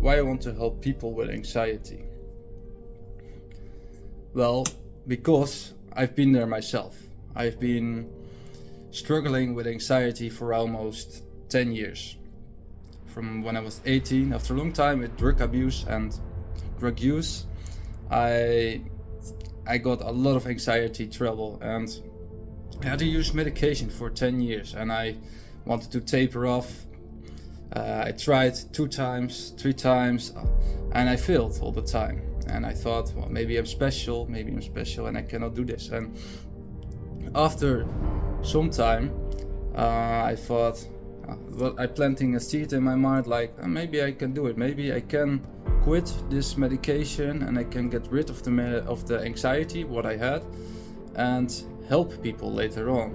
why I want to help people with anxiety? Well, because I've been there myself. I've been struggling with anxiety for almost 10 years. From when I was 18, after a long time with drug abuse and drug use, I got a lot of anxiety trouble, and I had to use medication for 10 years, and I wanted to taper off. I tried 2 times, 3 times, and I failed all the time. And I thought, well, maybe I'm special, and I cannot do this. And after some time, I thought, well, I planting a seed in my mind, like maybe I can do it. Maybe I can quit this medication and I can get rid of the anxiety what I had and help people later on.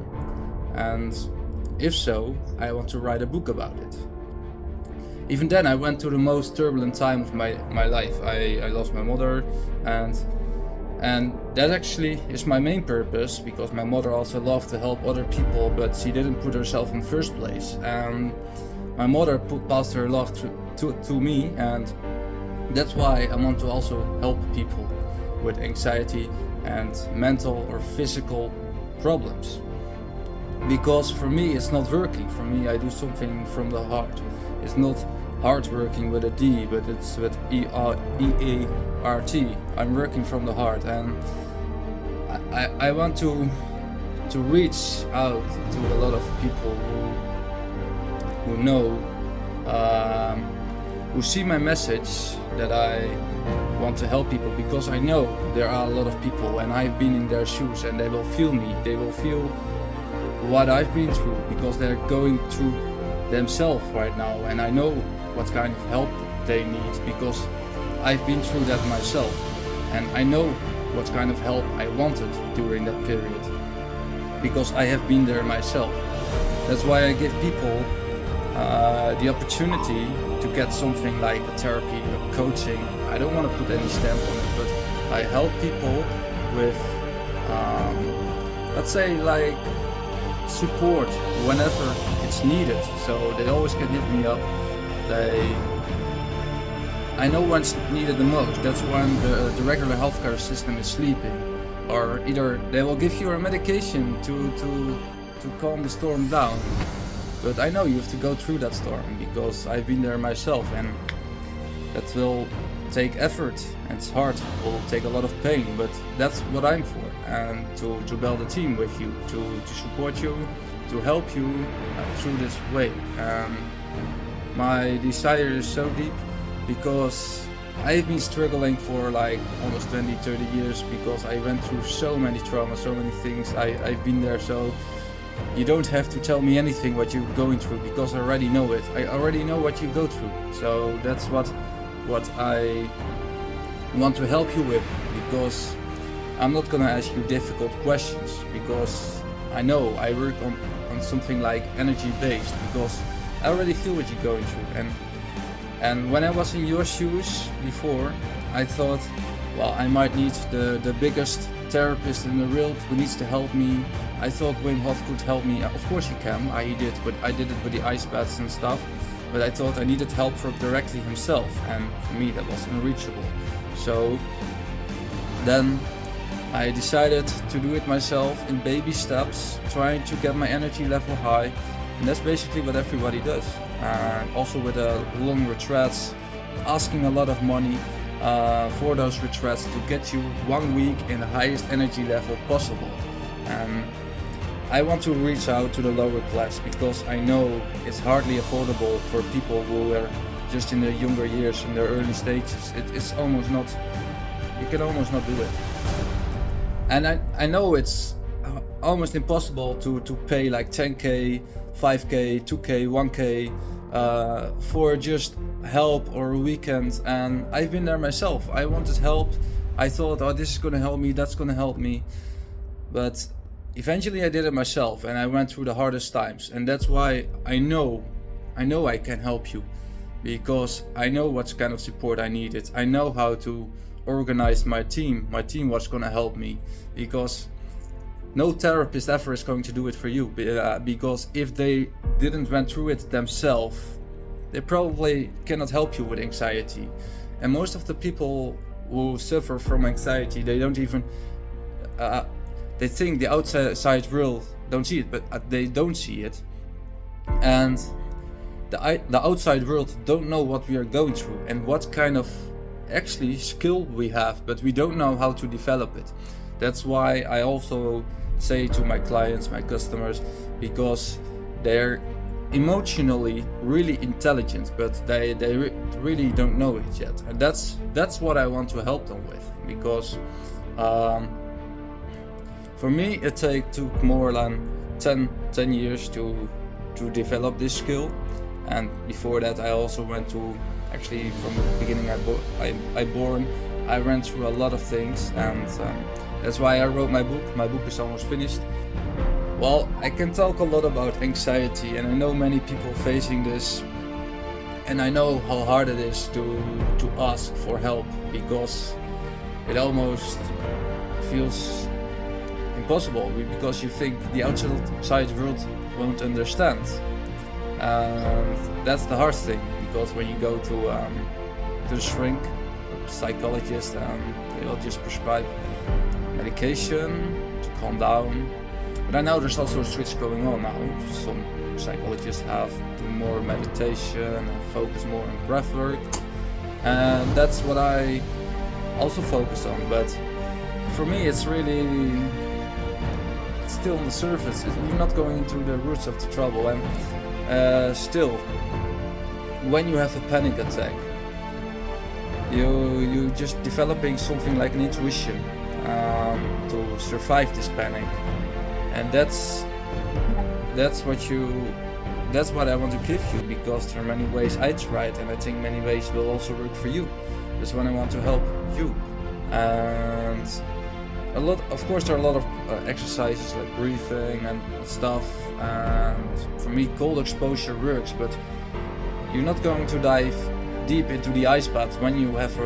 And if so, I want to write a book about it. Even then, I went through the most turbulent time of my life. I lost my mother, and that actually is my main purpose, because my mother also loved to help other people, but she didn't put herself in first place. And my mother passed her love to me, and that's why I want to also help people with anxiety and mental or physical problems. Because for me, it's not working. For me, I do something from the heart. It's not hard working with a D, but it's with E-A-R-T. I'm working from the heart, and I want to reach out to a lot of people who know, who see my message, that I want to help people, because I know there are a lot of people, and I've been in their shoes, and they will feel me. They will feel what I've been through, because they're going through themselves right now, and I know what kind of help they need, because I've been through that myself, and I know what kind of help I wanted during that period, because I have been there myself. That's why I give people the opportunity to get something like a therapy or coaching. I don't want to put any stamp on it, but I help people with, let's say, like support whenever it's needed. So they always can hit me up. I know when it's needed the most. That's when the regular healthcare system is sleeping, or either they will give you a medication to calm the storm down. But I know you have to go through that storm, because I've been there myself, and that will take effort, and it's hard. It will take a lot of pain, but that's what I'm for, and to build a team with you, to support you, to help you through this way. My desire is so deep, because I've been struggling for like almost 20-30 years, because I went through so many traumas, so many things. I've been there, so you don't have to tell me anything what you're going through, because I already know it. I already know what you go through. So that's what I want to help you with, because I'm not gonna ask you difficult questions, because I know I work on something like energy based, because I already feel what you're going through. And when I was in your shoes before, I thought, well, I might need the biggest therapist in the world who needs to help me. I thought Wim Hof could help me. Of course he can. I did it with the ice baths and stuff. But I thought I needed help from directly himself, and for me that was unreachable. So then I decided to do it myself in baby steps, trying to get my energy level high. And that's basically what everybody does. Also with long retreats, asking a lot of money for those retreats to get you 1 week in the highest energy level possible. I want to reach out to the lower class, because I know it's hardly affordable for people who are just in their younger years, in their early stages. It's almost not, you can almost not do it. And I know it's almost impossible to pay like 10k, 5k, 2k, 1k for just help or a weekend. And I've been there myself. I wanted help. I thought, oh, this is gonna help me, that's gonna help me. But eventually I did it myself, and I went through the hardest times. And that's why I know I can help you, because I know what kind of support I needed. I know how to organize my team was gonna help me, because no therapist ever is going to do it for you, because if they didn't went through it themselves, they probably cannot help you with anxiety. And most of the people who suffer from anxiety, they don't even they think the outside world don't see it, but they don't see it, and the outside world don't know what we are going through and what kind of actually skill we have, but we don't know how to develop it. That's why I also say to my clients, my customers, because they're emotionally really intelligent, but they really don't know it yet. And that's what I want to help them with, because for me it took more than 10 years to develop this skill. And before that I also went to, actually from the beginning I ran through a lot of things, and that's why I wrote my book. My book is almost finished. Well, I can talk a lot about anxiety, and I know many people facing this, and I know how hard it is to ask for help, because it almost feels impossible, because you think the outside world won't understand. And that's the hard thing, because when you go to the shrink, psychologist, they'll just prescribe medication to calm down. But I know there's also a switch going on now. Some psychologists have do more meditation and focus more on breath work, and that's what I also focus on. But for me it's still on the surface. You're not going into the roots of the trouble. And still, when you have a panic attack, you just developing something like an intuition to survive this panic. And that's what I want to give you, because there are many ways I tried, and I think many ways will also work for you. That's when I want to help you. And of course there are a lot of exercises like breathing and stuff, and for me cold exposure works, but you're not going to dive deep into the ice bath when you have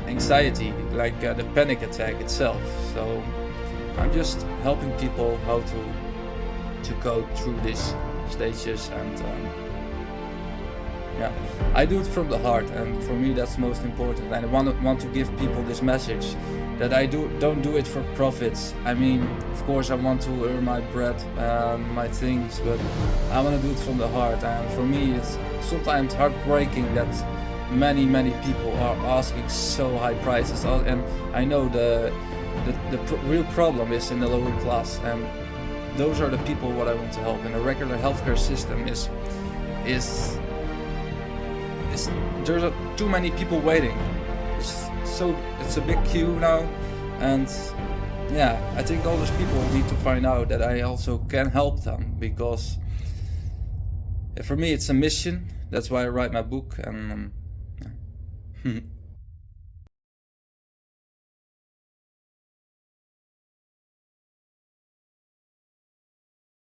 anxiety, like the panic attack itself. So I'm just helping people how to go through these stages, and I do it from the heart, and for me that's most important. And I want to give people this message that I don't do it for profits. I mean, of course I want to earn my bread, my things, but I want to do it from the heart. And for me it's sometimes heartbreaking that many people are asking so high prices, and I know the real problem is in the lower class, and those are the people what I want to help. And the regular healthcare system is there's too many people waiting. It's a big queue now, and I think all those people need to find out that I also can help them, because for me it's a mission. That's why I write my book, and